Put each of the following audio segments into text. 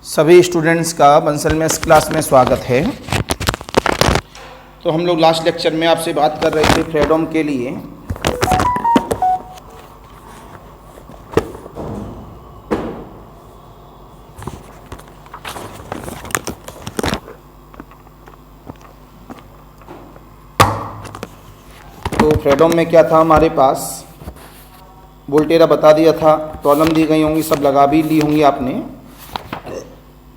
सभी स्टूडेंट्स का Bansal maths class में स्वागत है। तो हम लोग लास्ट लेक्चर में आपसे बात कर रहे थे फ्रेडोम के लिए। तो फ्रेडोम में क्या था हमारे पास, वोल्टेरा बता दिया था, प्रॉब्लम दी गई होंगी, सब लगा भी ली होंगी आपने।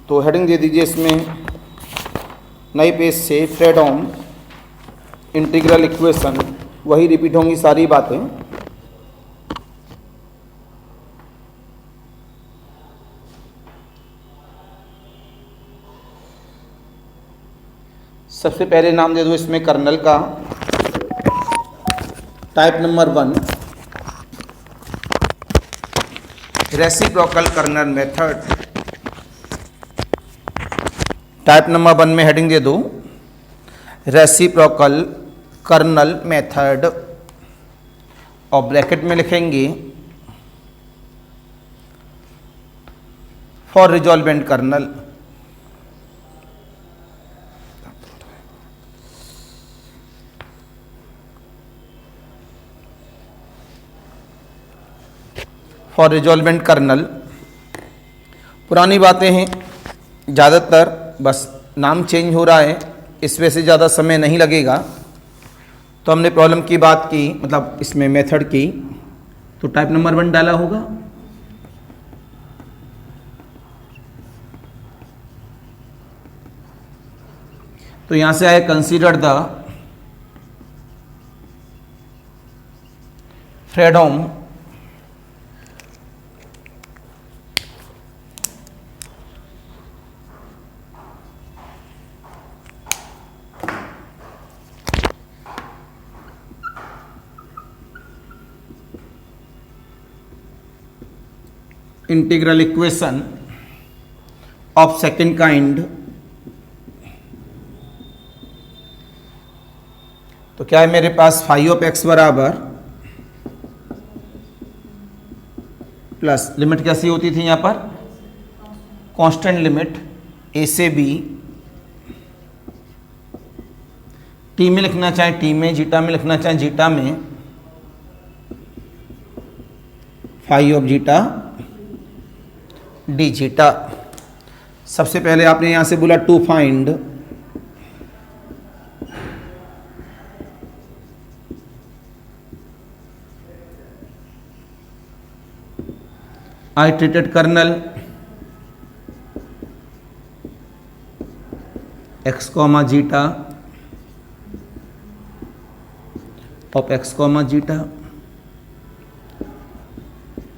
तो हेडिंग दे दीजिए इसमें नए पेज से फ्रेडोम इंटीग्रल इक्वेशन, वही रिपीट होंगी सारी बातें। सबसे पहले नाम दे दो इसमें कर्नल का, type number 1 reciprocal kernel method. Type number 1 में हेडिंग दे दो रेसिप्रोकल कर्नल मेथड और ब्रैकेट में लिखेंगे for resolvent kernel. For resolvent kernel पुरानी बातें हैं ज़्यादातर, बस नाम चेंज हो रहा है, इस वजह से ज़्यादा समय नहीं लगेगा। तो हमने प्रॉब्लम की बात की, मतलब इसमें मेथड की, तो टाइप नंबर 1 डाला होगा। तो यहां से आए consider the Fredholm integral equation of second kind. तो क्या है मेरे पास फाई ऑफ एक्स बराबर प्लस लिमिट कैसी होती थी यहां पर, कांस्टेंट लिमिट ए से बी, टी में लिखना चाहे टी में, जीटा में लिखना चाहे जीटा में, phi of zeta d zeta. सबसे पहले आपने यहां से बोला to find iterated kernel x comma zeta of x comma zeta,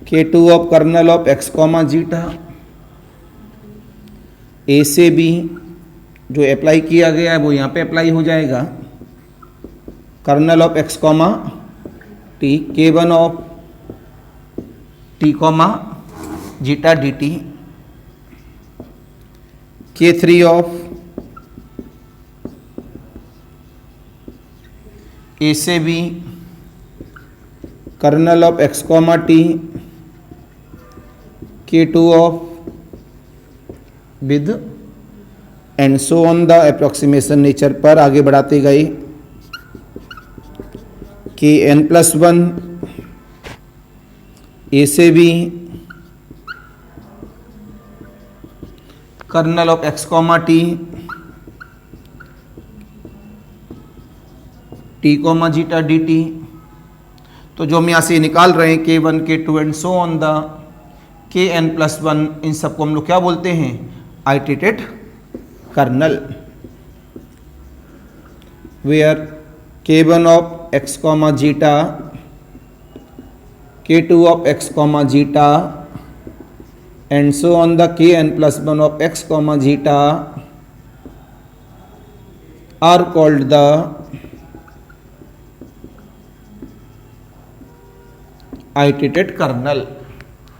K2 of kernel of x comma zeta, a से बी जो अप्लाई किया गया है वो यहाँ पे अप्लाई हो जाएगा, kernel of x comma t, K1 of T comma zeta d t, K3 of a से b kernel of x comma t, K2 of with and so on the approximation nature पर आगे बढ़ाते गए, Kn+1 a से b kernel of x comma t, t comma zeta d t. तो जो हम यहाँ से निकाल रहे हैं K1 K2 and so on the Kn+1, इन सबको हम लोग क्या बोलते हैं, iterated kernel, where K1 of x comma zeta, K2 of x comma zeta and so on the Kn+1 of x comma zeta are called the iterated kernel.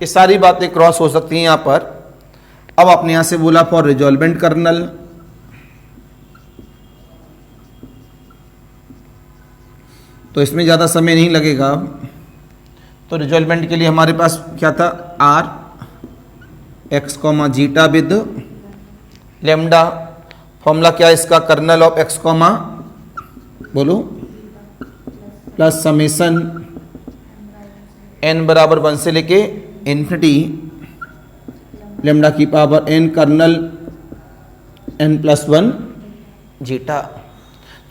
ये सारी बातें क्रॉस हो सकती हैं यहाँ पर। अब आपने यहाँ से बोला फॉर रिजॉल्वेंट कर्नल, तो इसमें ज़्यादा समय नहीं लगेगा। तो रिजॉल्वेंट के लिए हमारे पास क्या था, R X comma zeta with lambda. Formula क्या है इसका, कर्नल ऑफ एक्स कॉमा बोलो प्लस समेसन n बराबर 1 से लेके इन्फिनिटी लेमडा की power n kernel n+1 zeta.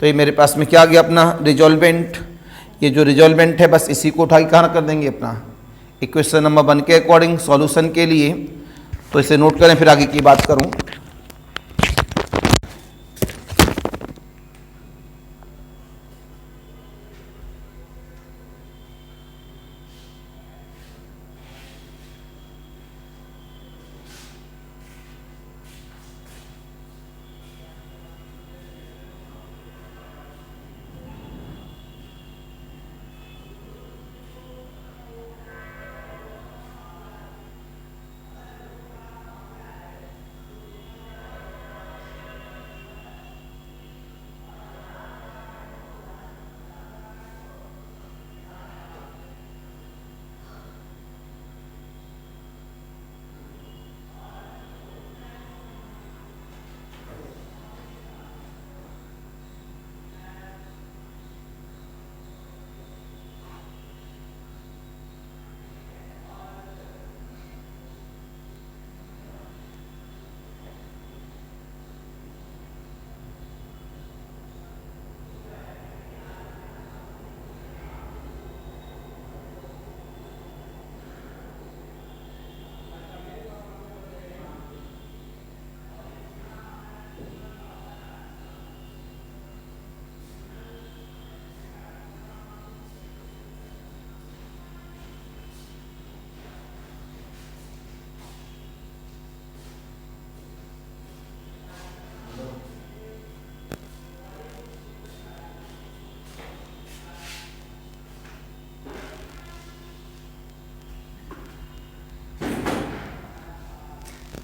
तो ये मेरे पास में क्या आ गया अपना रिजॉल्वेंट। ये जो रिजॉल्वेंट है बस इसी को उठा के कहाँ कर देंगे अपना इक्वेशन नंबर 1 के अकॉर्डिंग सॉल्यूशन के लिए। तो इसे नोट करें, फिर आगे की बात करूं।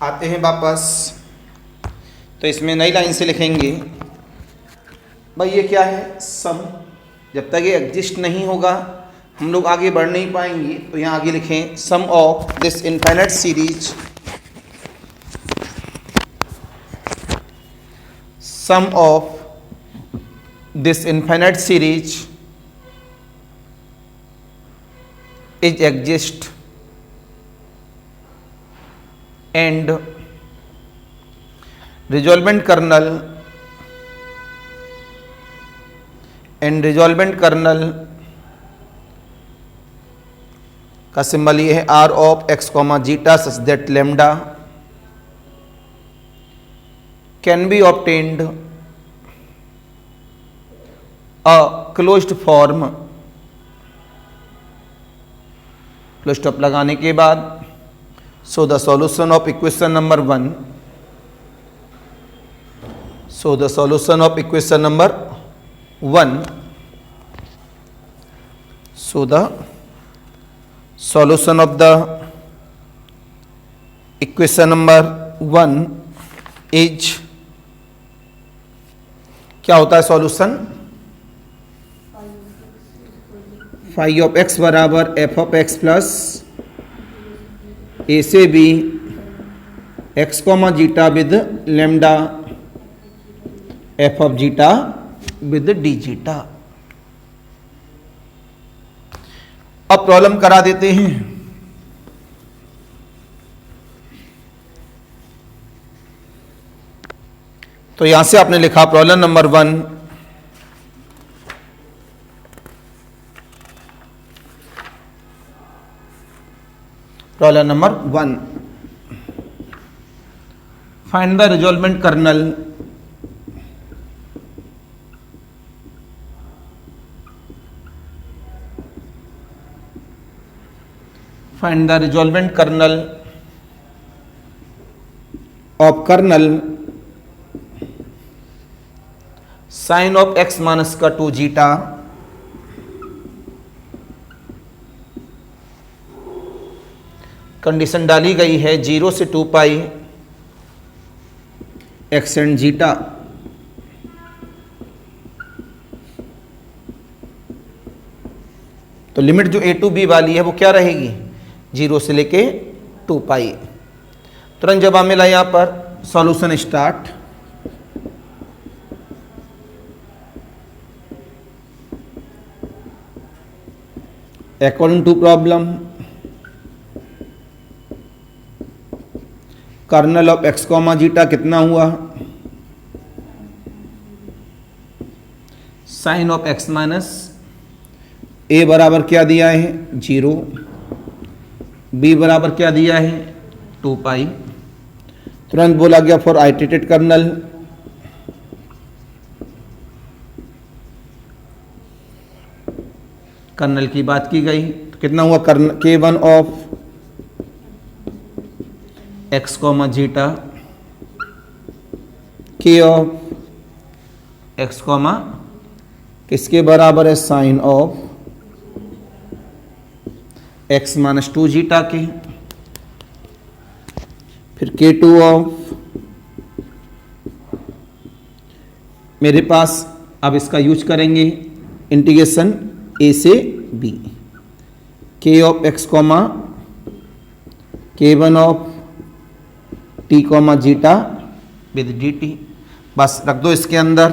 आते हैं वापस, तो इसमें नई लाइन से लिखेंगे भाई ये क्या है सम। जब तक ये एग्जिस्ट नहीं होगा हम लोग आगे बढ़ नहीं पाएंगे। तो यहाँ आगे लिखें sum of this infinite series, sum of this infinite series is exist and resolvent kernel का सिंबल ये है r of x comma zeta such that lambda can be obtained a closed form. Full stop लगाने के बाद so the solution of equation number 1, so the solution of equation number 1, so the solution of the equation number 1 is क्या होता है solution, phi of x बराबर f of x plus ए से b x comma zeta with lambda F of zeta with D zeta. अब problem करा देते हैं। तो यहां से आपने लिखा problem number 1, problem number 1, find the resolvent kernel find the resolvent kernel of kernel sine of x minus का 2 जीटा कंडीशन डाली गई है 0 से 2 पाई एक्स एंड जीटा। तो लिमिट जो a टू b वाली है वो क्या रहेगी 0 से लेके 2 पाई। तुरंत जवाब मिला यहाँ पर, solution start. According to problem, kernel of x comma zeta कितना हुआ, sine of x minus A बराबर क्या दिया है 0, बी बराबर क्या दिया है 2 पाई। तुरंत बोला गया फॉर आइटरेटेड कर्नल, कर्नल की बात की गई तो कितना हुआ K1 of x comma zeta, K of x comma किसके बराबर है, sine of x minus 2 zeta के। फिर K2 ऑफ, मेरे पास अब इसका यूज करेंगे इंटीग्रेशन ए से B, K of x comma K1 of T comma zeta with D T, बस रख दो इसके अंदर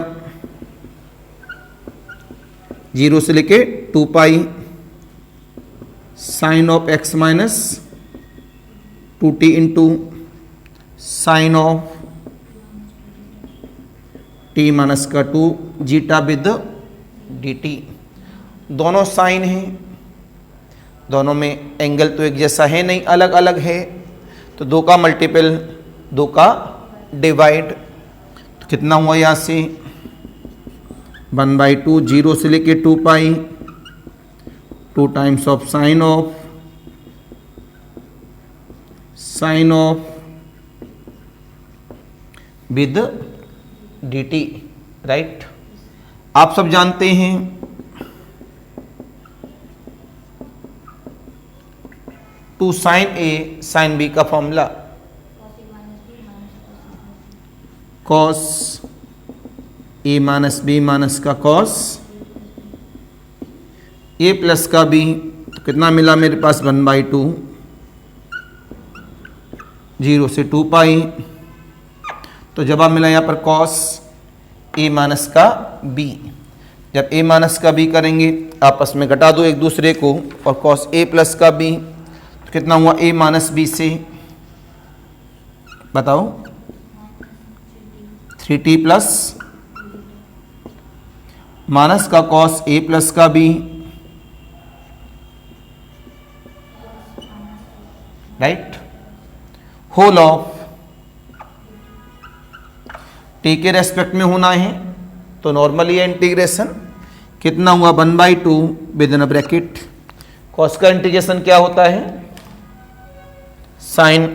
0 से लेके 2 pi sine of x minus 2t into sine of T minus का 2 जीटा विद डी टी। दोनों साइन हैं, दोनों में एंगल तो एक जैसा है नहीं, अलग अलग है, तो 2 का मल्टीपल 2 का डिवाइड, तो कितना हुआ यहाँ से 1/2, 0 से लेके 2 पाई 2 times of sine of with D T, right. आप सब जानते हैं 2 साइन ए साइन बी का formula, cos A minus B minus का कॉस ए प्लस का बी, तो कितना मिला मेरे पास 1/2, 0 से 2 पाई, तो जवाब मिला यहाँ पर कॉस ए माइनस का बी। जब ए माइनस का बी करेंगे आपस में घटा दो एक दूसरे को, और कॉस ए प्लस का बी, तो कितना हुआ ए माइनस बी से बताओ 3t प्लस माइनस का कॉस ए प्लस का B, right, whole of T के रेस्पेक्ट में होना है तो नॉर्मली है इंटीग्रेशन, कितना हुआ 1/2 विद इन ब्रैकेट, कॉस का इंटीग्रेशन क्या होता है साइन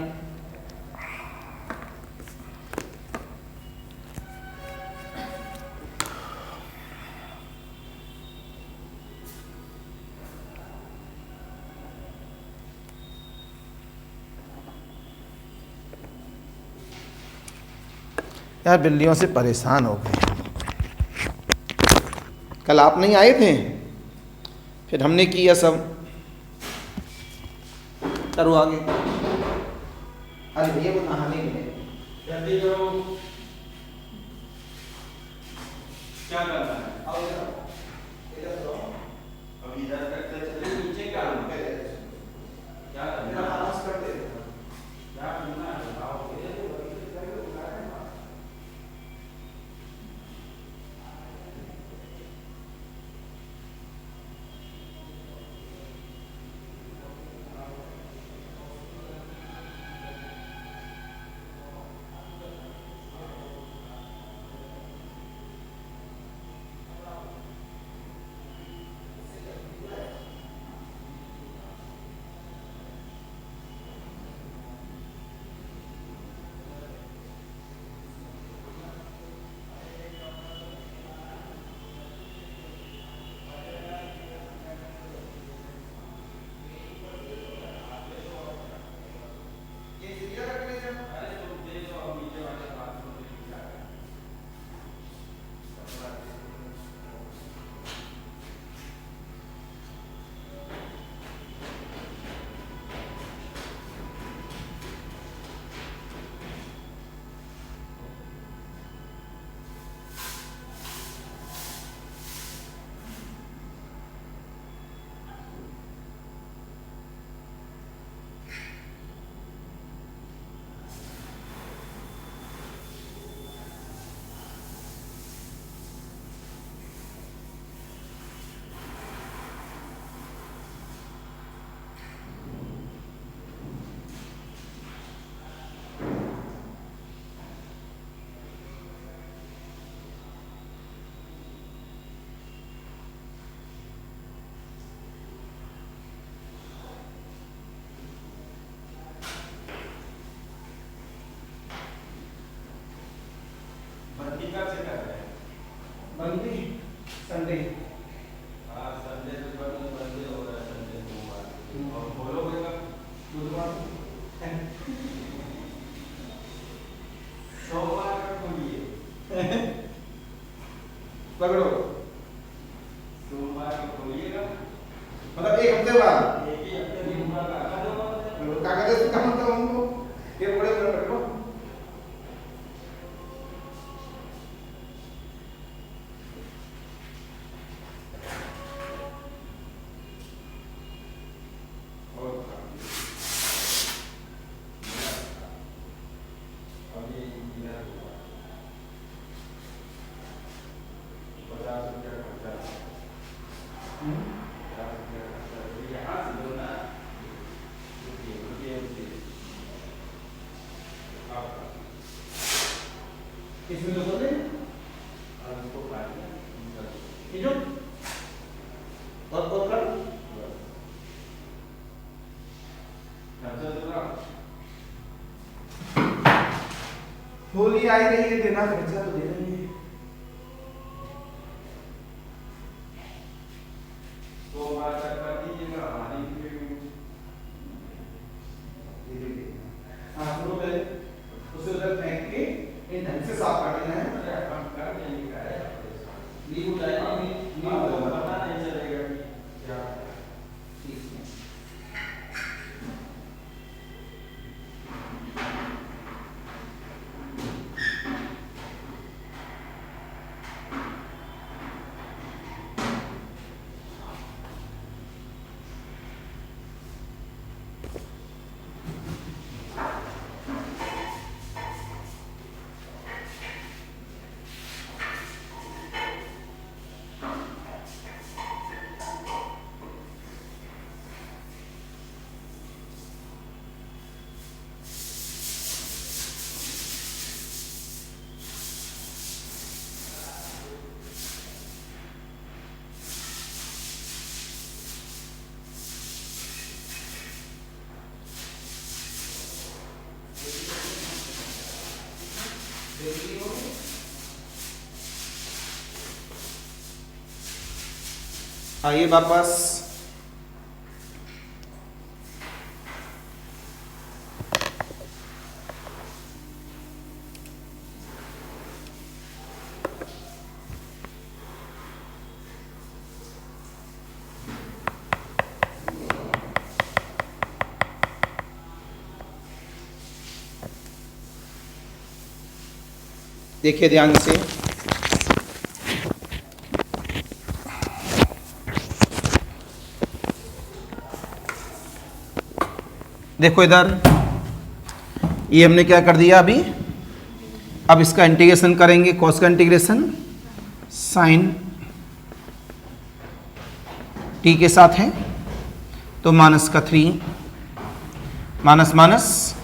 यार बिल्लियों से परेशान हो गए। कल आप नहीं आए थे, फिर हमने किया सब, करो आगे। अरे भैया वो नहाने में जल्दी करो, क्या करना है, आओ इधर तो अब इधर तक चले, नीचे क्या करना है, क्या करना है, आवाज करते हैं, क्या करना है बताओ। मंडे संडे बुधवार पकड़ो मतलब एक हफ्ते बाद कागज का मतलब हमको ये बड़े बड़े पकड़ो इसमें तो बोले ये जो और कर होली आई रही है देना खर्चा तो दे रही है तो बात कर दीजिएगा हमारी हाँ सुनो पहले उसे उधर फेंक के इन ढंग से साफ कर देना है हम कर देंगे क्या है लीव उठाएगा लीव पता नहीं चलेगा क्या ठीक है आइए वापस देखिए ध्यान से देखो इधर ये हमने क्या कर दिया अभी अब इसका इंटीग्रेशन करेंगे कॉस का इंटीग्रेशन साइन टी के साथ है तो माइनस का 3 minus minus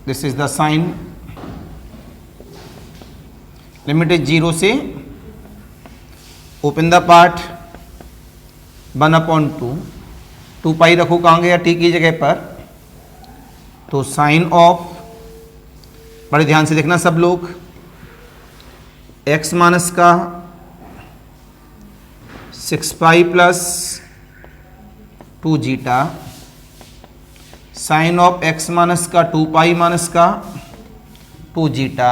this is the sine limit is 0 से ओपन द पार्ट 1/2 2 पाई रखो कहाँ गया टी की जगह पर तो साइन ऑफ बड़े ध्यान से देखना सब लोग x माइनस का 6 pi plus 2 zeta sine of x minus का 2 पाई माइनस का 2 जीटा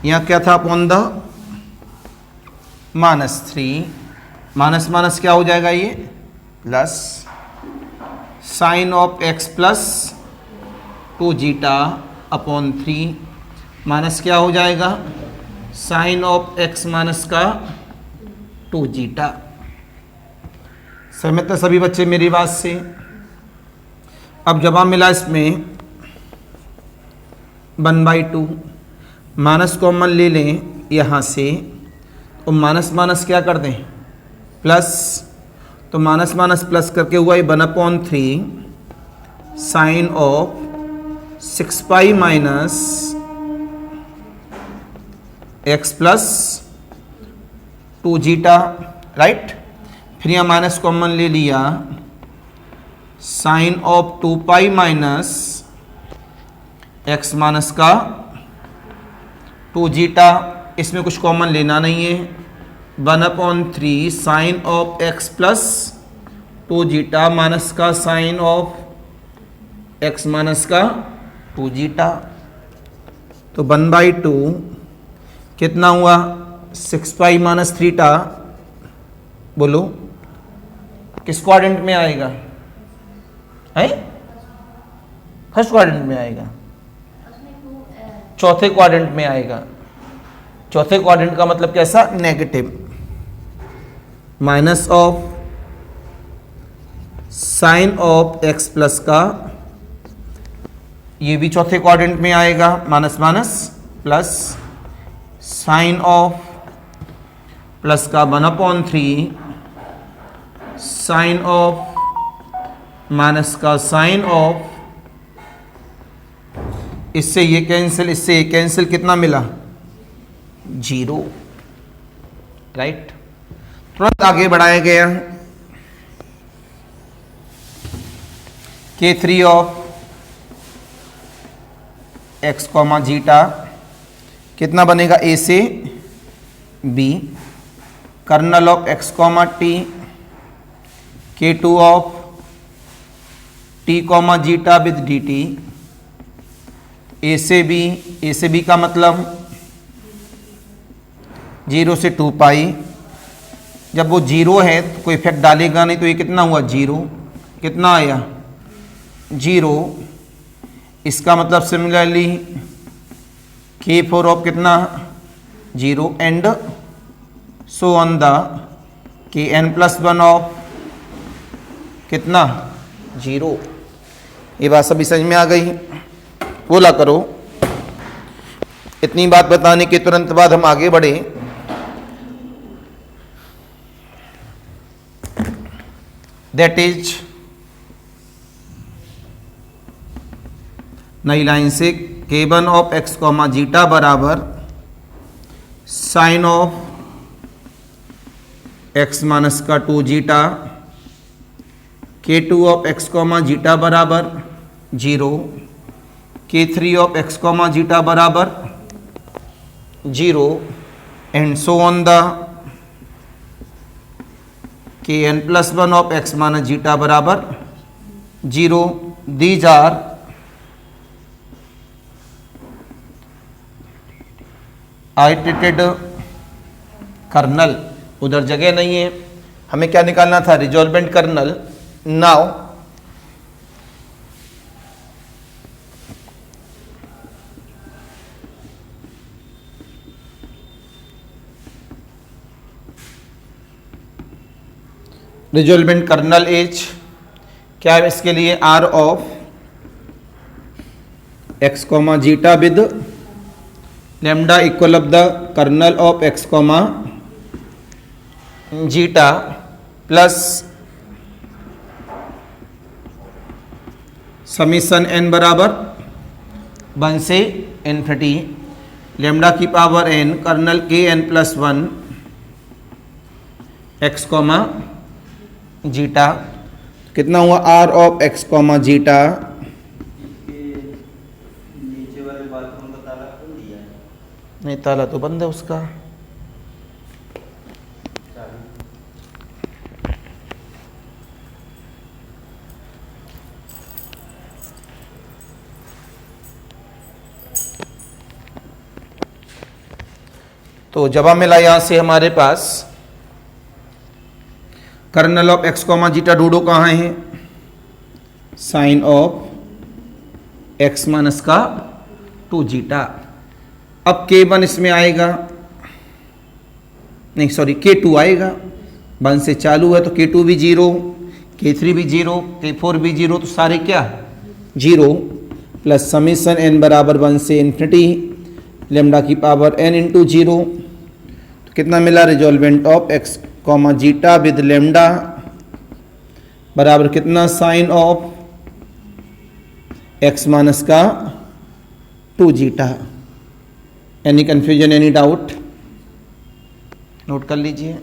यहाँ क्या था अपॉन द -3 माइनस माइनस क्या हो जाएगा ये plus sign of x plus 2 zeta upon 3 minus क्या हो जाएगा साइन ऑफ x माइनस का 2 जीटा। सहमत है सभी बच्चे मेरी बात से। अब जवाब मिला इसमें 1/2 माइनस कॉमन ले लें यहाँ से तो माइनस माइनस क्या कर दें प्लस तो माइनस माइनस प्लस करके हुआ ये 1/3 sine of 6 pi minus x plus 2 zeta right. फिर यहाँ माइनस कॉमन ले लिया sine of 2 pi minus X minus का 2 जीटा, इसमें कुछ कॉमन लेना नहीं है, 1/3 sine of x plus 2 zeta minus का साइन ऑफ एक्स माइनस का 2 जीटा। तो 1/2 कितना हुआ 6 पाई माइनस 3 बोलो किस क्वाड्रेंट में आएगा, है फर्स्ट क्वाड्रेंट में आएगा, चौथे क्वाड्रेंट में आएगा। चौथे क्वाड्रेंट का मतलब कैसा, negative, minus of sine of x plus का, ये भी चौथे क्वाड्रेंट में आएगा, minus minus plus sign of plus का 1/3 साइन ऑफ माइनस का साइन ऑफ, इससे ये कैंसिल, इससे ये कैंसिल, कितना मिला 0, राइट। तुरंत आगे बढ़ाया गया K3 of x comma zeta, कितना बनेगा ए से b, kernel of x comma t, K2 of T comma zeta with D t, a से बी का मतलब 0 से 2 पाई, जब वो 0 है तो कोई इफेक्ट डालेगा नहीं, तो ये कितना हुआ 0, कितना आया 0। इसका मतलब सिमिलरली K4 ऑफ कितना 0 and so on the Kn+1 of कितना 0। ये बात सभी समझ में आ गई, बोला करो। इतनी बात बताने के तुरंत बाद हम आगे बढ़े। दैट इज नई लाइन से K1 of x comma zeta बराबर साइन ऑफ एक्स माइनस का 2 zeta, K2 of x comma zeta बराबर 0, K3 of x comma zeta बराबर 0 and so on the Kn+1 of x minus zeta बराबर 0। These are आइटरेटेड colonel, उधर जगह नहीं है, हमें क्या निकालना था resolvent kernel. Now resolvent kernel H क्या है, इसके लिए R of x comma zeta with lambda equal of the kernel of x comma zeta plus summation n बराबर 1 से इन्फिनिटी लैम्डा की power n kernel Kn+1 X comma zeta, कितना हुआ R of x comma zeta. नीचे वाले bathroom का ताला खोल दिया है? नहीं, ताला तो बंद है उसका। तो जवाब मिला यहां से हमारे पास kernel of x comma zeta ढूंढो कहाँ है, साइन ऑफ एक्स माइनस का 2 जीटा। अब K1 इसमें आएगा, नहीं सॉरी K2 आएगा, 1 से चालू है तो K2 भी 0, K3 भी 0, K4 भी 0, तो सारे क्या 0 प्लस समीशन n बराबर 1 से इन्फिनिटी लेम्डा की पावर n इंटू 0। तो कितना मिला resolvent of x comma zeta with lambda बराबर कितना साइन ऑफ एक्स माइनस का 2 zeta. Any confusion, any doubt, note कर लीजिए।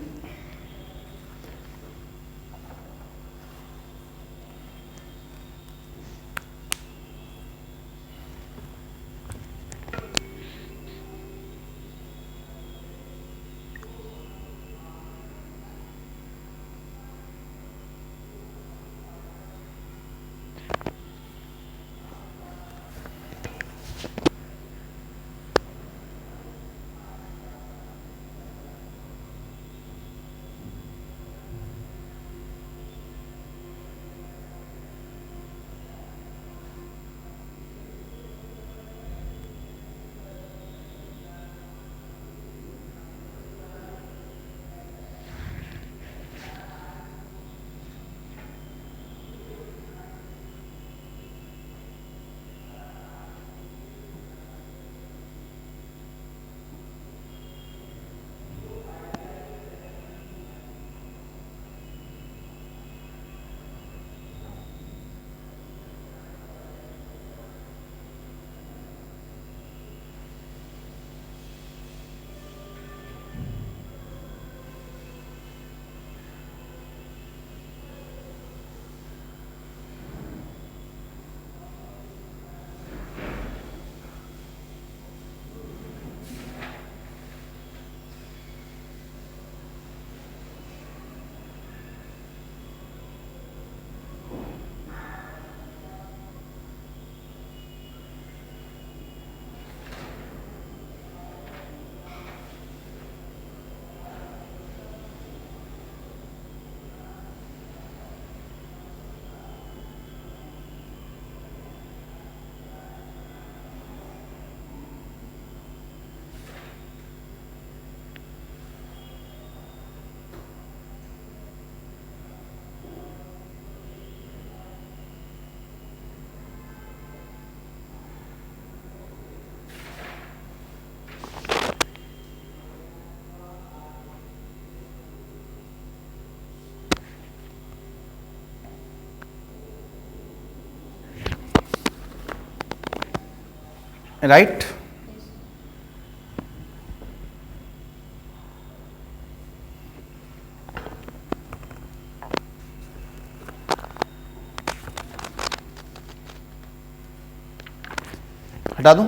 राइट। हटा दूं?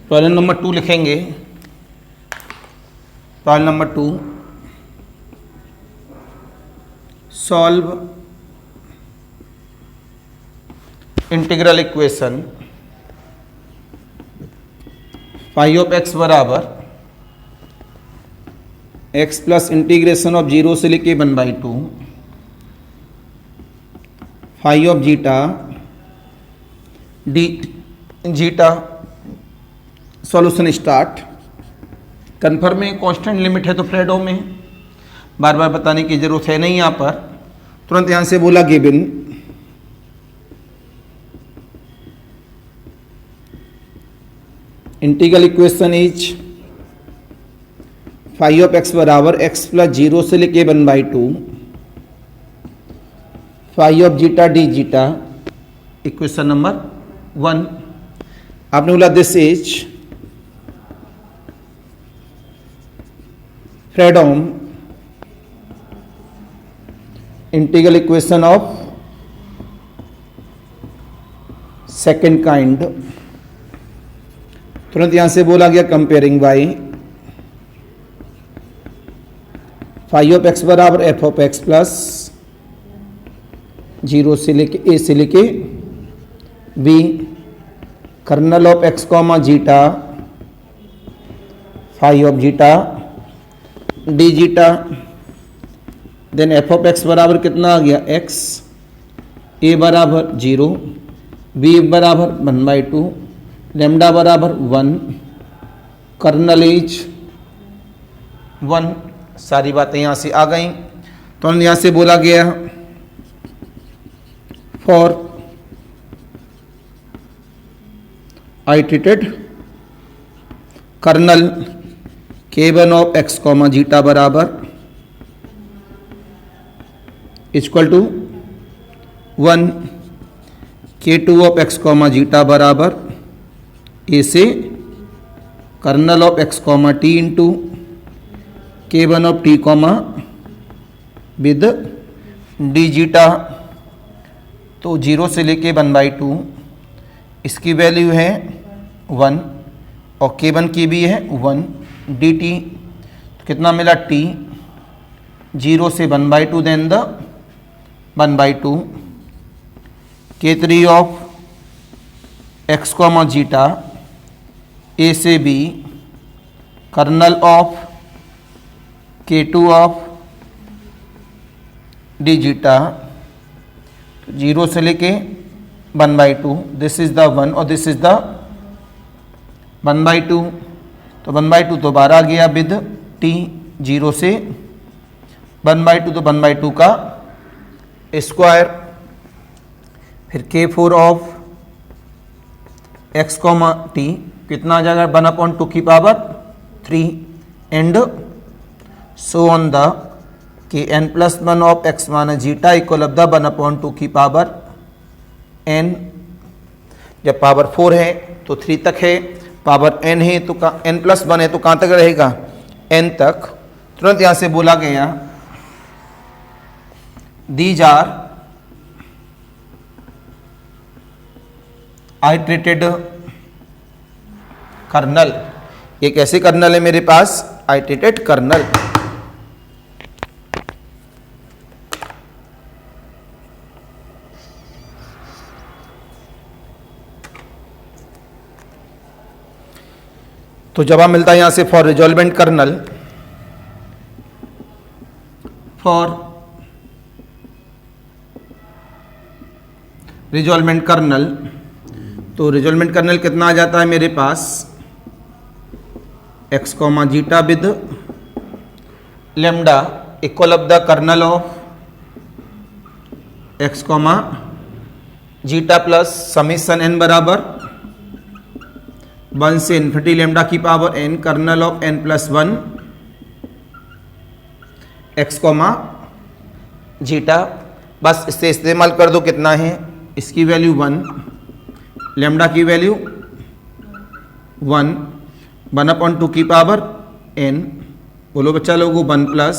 प्रॉब्लम नंबर 2 लिखेंगे। Problem number 2, solve integral equation phi of x बराबर एक्स प्लस इंटीग्रेशन ऑफ 0 से लेके 1/2 phi of zeta d zeta. Solution start. Confirm में कांस्टेंट लिमिट है तो फ्रेडो में बार बार बताने की जरूरत है नहीं, यहाँ पर तुरंत यहां से बोला given integral equation is phi of x बराबर एक्स प्लस 0 से लेके 1/2 phi of zeta d zeta. Equation number 1 आपने बोला this is Fredholm integral equation of second kind. तुरंत यहां से बोला गया comparing by phi of x बराबर एफ ऑफ एक्स प्लस 0 से लेके ए से लेके b kernel of x comma zeta phi of zeta d zeta. Then F of x बराबर कितना आ गया एक्स, ए बराबर 0, बी बराबर 1/2, लेमडा बराबर 1, कर्नल इज 1। सारी बातें यहाँ से आ गई। तो यहाँ से बोला गया for iterated kernel K1 of x comma zeta बराबर equal to 1 K2 of x comma zeta बराबर ए से kernel of x comma t into K1 of T comma with D zeta. तो 0 से लेके 1/2 इसकी वैल्यू है 1 और K1 की भी है 1 dt। तो कितना मिला t 0 से 1/2 then the 1/2 K3 of x comma zeta a से b kernel of K2 of d zeta. 0 से लेके 1/2 दिस इज द 1 और दिस इज द 1/2। तो 1/2 तो 12 आ गया विद t 0 से 1/2 तो 1/2 का स्क्वायर। फिर K4 of x comma T कितना आ जाएगा 1/2 की power 3 and so on the Kn+1 of x minus zeta equal of the 1/2 की पावर n। जब पावर 4 है तो 3 तक है, पावर n है तो n+1 है तो कहाँ तक रहेगा n तक। तुरंत यहाँ से बोला गया दीज आर आइट्रेटेड कर्नल। ये कैसे कर्नल है मेरे पास आइट्रेटेड कर्नल। तो जवाब मिलता है यहां से for resolvent kernel, for resolvent kernel. तो रिजॉल्वेंट कर्नल कितना आ जाता है मेरे पास x comma zeta with lambda equal of the kernel of x comma zeta plus summation n बराबर 1 से इन्फिनिटी लेमडा की power n kernel of n+1 x comma zeta, बस इससे इस्तेमाल कर दो, कितना है, इसकी वैल्यू 1, लेमडा की वैल्यू 1/2 की पावर n, बोलो बच्चा लोगों, 1 plus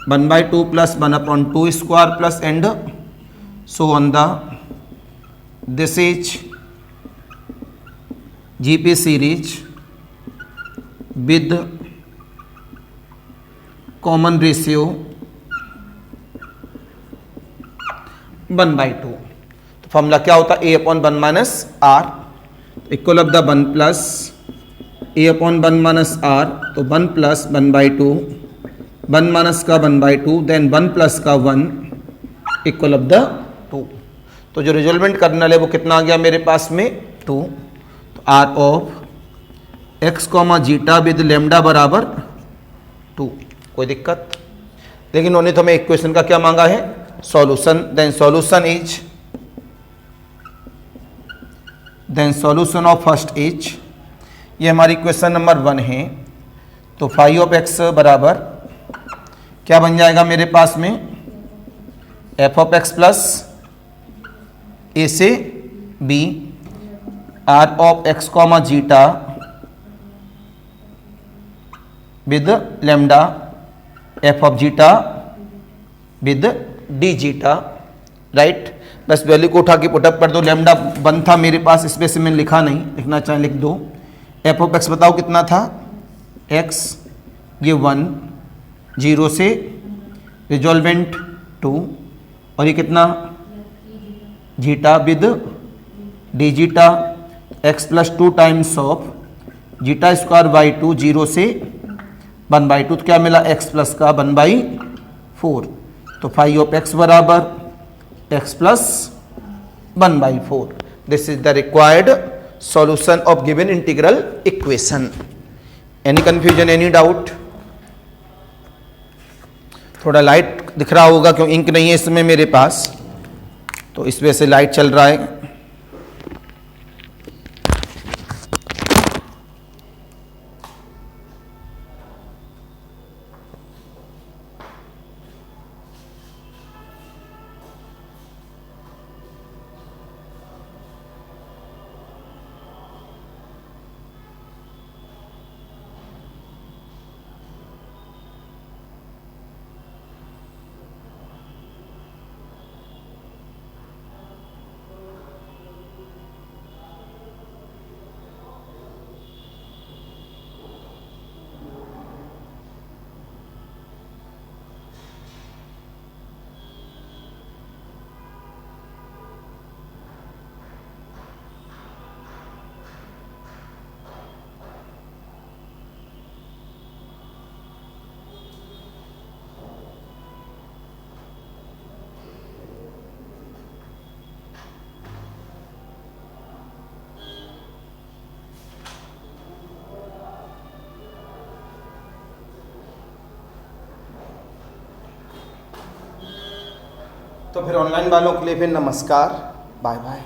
1/2 plus 1/2 square plus and so on the, this is GP series with common ratio 1/2। तो फॉर्मूला क्या होता है, A/1 minus R, equal of the 1 plus A/1 minus R, तो 1 प्लस 1/2, 1 माइनस का 1/2, देन 1 प्लस का 1 इक्वल ऑफ द 2। तो जो रिजल्वेंट colonel है वो कितना आ गया मेरे पास में 2। तो R of x comma zeta with lambda बराबर 2। कोई दिक्कत? लेकिन उन्होंने तो हमें इक्वेशन का क्या मांगा है, solution. Then solution of first is, ये हमारी क्वेश्चन नंबर 1 है। तो फाइव ऑफ एक्स बराबर क्या बन जाएगा मेरे पास में, एफ ऑफ एक्स प्लस ए से B, R of x comma zeta with lambda, F of zeta with D zeta, right. बस वैल्यू को उठा के पुटअप कर दो। लेमडा 1 था मेरे पास, इस पे से मैंने लिखा नहीं, लिखना चाहे लिख दो। एफ ऑफ एक्स बताओ कितना था, एक्स, ये 1, 0 से रिजॉल्वेंट 2, और ये कितना, zeta with D zeta, x plus 2 times of zeta square by 2, 0 से 1/2, तो क्या मिला, एक्स प्लस का 1/4। तो फाइव ऑफ एक्स बराबर x plus 1/4। This is the required solution of given integral equation. Any confusion, any doubt? थोड़ा light दिख रहा होगा क्यों, इंक नहीं है इसमें मेरे पास, तो इस वजह से लाइट चल रहा है। तो फिर ऑनलाइन वालों के लिए फिर नमस्कार, बाय बाय।